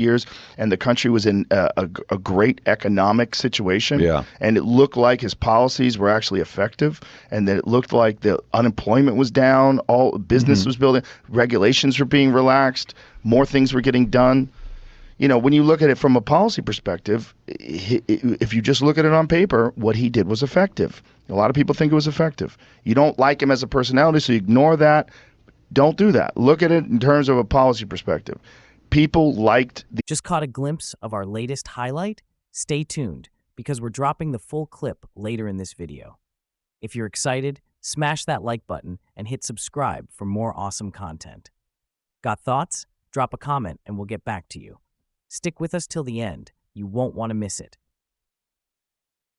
years, and the country was in a great economic situation. Yeah. And it looked like his policies were actually effective, and that it looked like the unemployment was down, all business was building, regulations were being relaxed, more things were getting done. You know, when you look at it from a policy perspective, if you just look at it on paper, what he did was effective. A lot of people think it was effective. You don't like him as a personality, so you ignore that. Don't do that. Look at it in terms of a policy perspective. People liked the... Just caught a glimpse of our latest highlight? Stay tuned, because we're dropping the full clip later in this video. If you're excited, smash that like button and hit subscribe for more awesome content. Got thoughts? Drop a comment and we'll get back to you. Stick with us till the end. You won't want to miss it.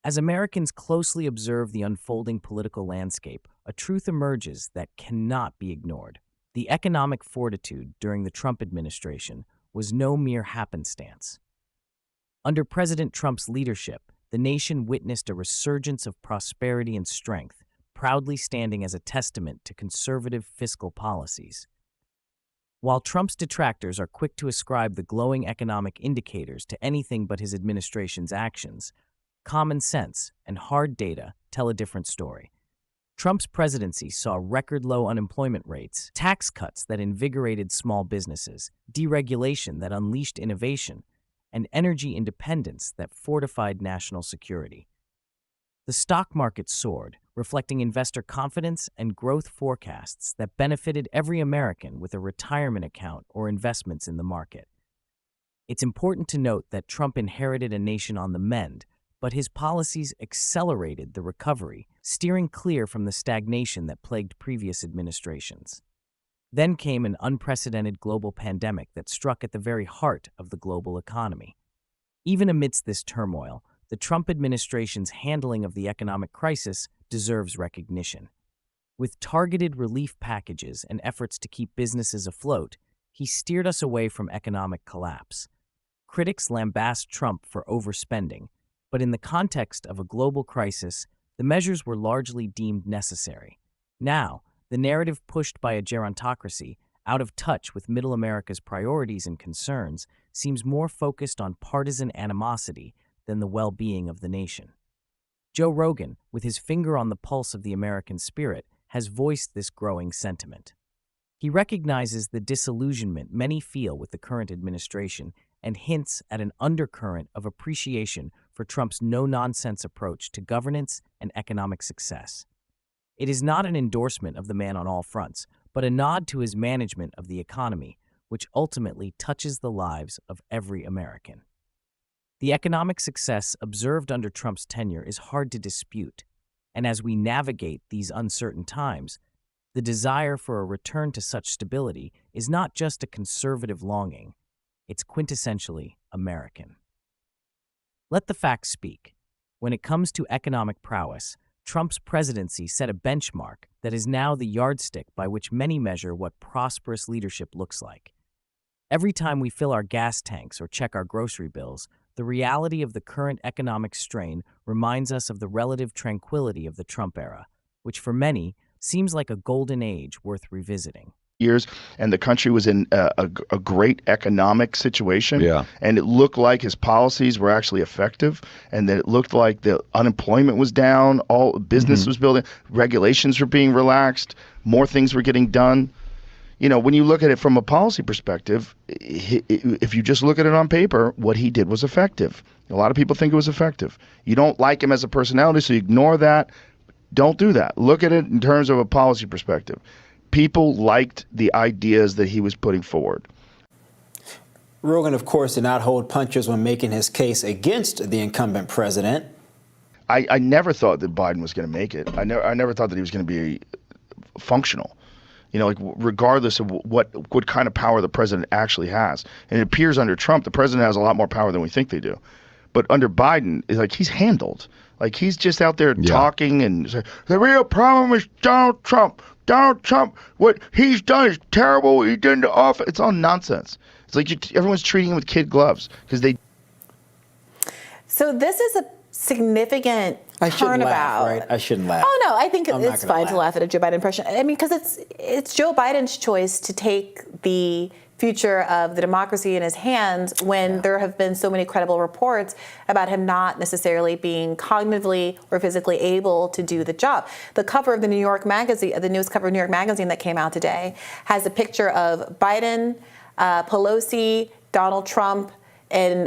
As Americans closely observe the unfolding political landscape, a truth emerges that cannot be ignored. The economic fortitude during the Trump administration was no mere happenstance. Under President Trump's leadership, the nation witnessed a resurgence of prosperity and strength, proudly standing as a testament to conservative fiscal policies. While Trump's detractors are quick to ascribe the glowing economic indicators to anything but his administration's actions, common sense and hard data tell a different story. Trump's presidency saw record-low unemployment rates, tax cuts that invigorated small businesses, deregulation that unleashed innovation, and energy independence that fortified national security. The stock market soared, reflecting investor confidence and growth forecasts that benefited every American with a retirement account or investments in the market. It's important to note that Trump inherited a nation on the mend, but his policies accelerated the recovery, steering clear from the stagnation that plagued previous administrations. Then came an unprecedented global pandemic that struck at the very heart of the global economy. Even amidst this turmoil, the Trump administration's handling of the economic crisis deserves recognition. With targeted relief packages and efforts to keep businesses afloat, he steered us away from economic collapse. Critics lambast Trump for overspending, but in the context of a global crisis, the measures were largely deemed necessary. Now, the narrative pushed by a gerontocracy, out of touch with Middle America's priorities and concerns, seems more focused on partisan animosity than the well-being of the nation. Joe Rogan, with his finger on the pulse of the American spirit, has voiced this growing sentiment. He recognizes the disillusionment many feel with the current administration and hints at an undercurrent of appreciation for Trump's no-nonsense approach to governance and economic success. It is not an endorsement of the man on all fronts, but a nod to his management of the economy, which ultimately touches the lives of every American. The economic success observed under Trump's tenure is hard to dispute, and as we navigate these uncertain times, the desire for a return to such stability is not just a conservative longing, it's quintessentially American. Let the facts speak. When it comes to economic prowess, Trump's presidency set a benchmark that is now the yardstick by which many measure what prosperous leadership looks like. Every time we fill our gas tanks or check our grocery bills, the reality of the current economic strain reminds us of the relative tranquility of the Trump era, which for many seems like a golden age worth revisiting. Years, and the country was in a great economic situation. Yeah. And it looked like his policies were actually effective, and that it looked like the unemployment was down, all business was building, regulations were being relaxed, more things were getting done. You know, when you look at it from a policy perspective, if you just look at it on paper, what he did was effective. A lot of people think it was effective. You don't like him as a personality, so you ignore that. Don't do that. Look at it in terms of a policy perspective. People liked the ideas that he was putting forward. Rogan, of course, did not hold punches when making his case against the incumbent president. I never thought that Biden was going to make it. I never thought that he was going to be functional. You know, like regardless of what kind of power the president actually has. And it appears under Trump, the president has a lot more power than we think they do. But under Biden, it's like he's handled. Like he's just out there talking and saying, the real problem is Donald Trump. Donald Trump, what he's done is terrible. What he did in the office. It's all nonsense. It's like everyone's treating him with kid gloves because they. So this is a significant shouldn't turnabout. laugh, right? I shouldn't laugh. Oh no, I think I'm it's fine to laugh at a Joe Biden impression. I mean, because it's Joe Biden's choice to take the future of the democracy in his hands when there have been so many credible reports about him not necessarily being cognitively or physically able to do the job. The cover of the New York Magazine, the newest cover of New York Magazine that came out today, has a picture of Biden, Pelosi, Donald Trump, and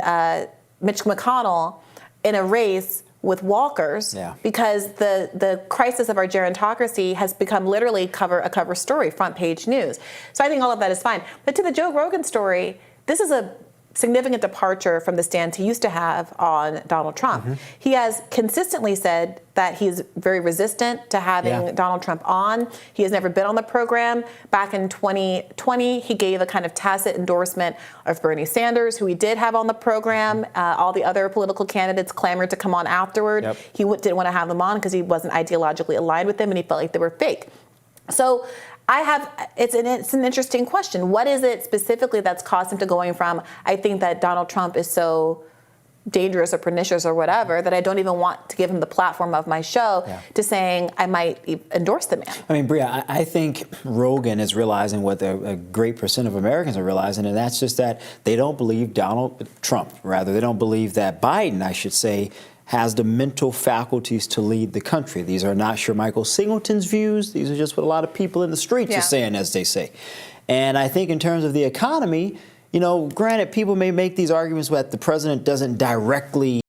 Mitch McConnell in a race with walkers, because the crisis of our gerontocracy has become literally a cover story, front page news. So I think all of that is fine. But to the Joe Rogan story, this is a significant departure from the stance he used to have on Donald Trump. He has consistently said that he's very resistant to having Donald Trump on. He has never been on the program. Back in 2020, he gave a kind of tacit endorsement of Bernie Sanders, who he did have on the program. All the other political candidates clamored to come on afterward. He didn't want to have them on because he wasn't ideologically aligned with them and he felt like they were fake. So it's an interesting question. What is it specifically that's caused him to going from, I think that Donald Trump is so dangerous or pernicious or whatever that I don't even want to give him the platform of my show, to saying I might endorse the man? I mean, Bria, I think Rogan is realizing what a great percent of Americans are realizing, and that's just that they don't believe Donald Trump. Rather, they don't believe that Biden, I should say, has the mental faculties to lead the country. These are not sure Michael Singleton's views. These are just what a lot of people in the streets are saying, as they say. And I think in terms of the economy, you know, granted, people may make these arguments that the president doesn't directly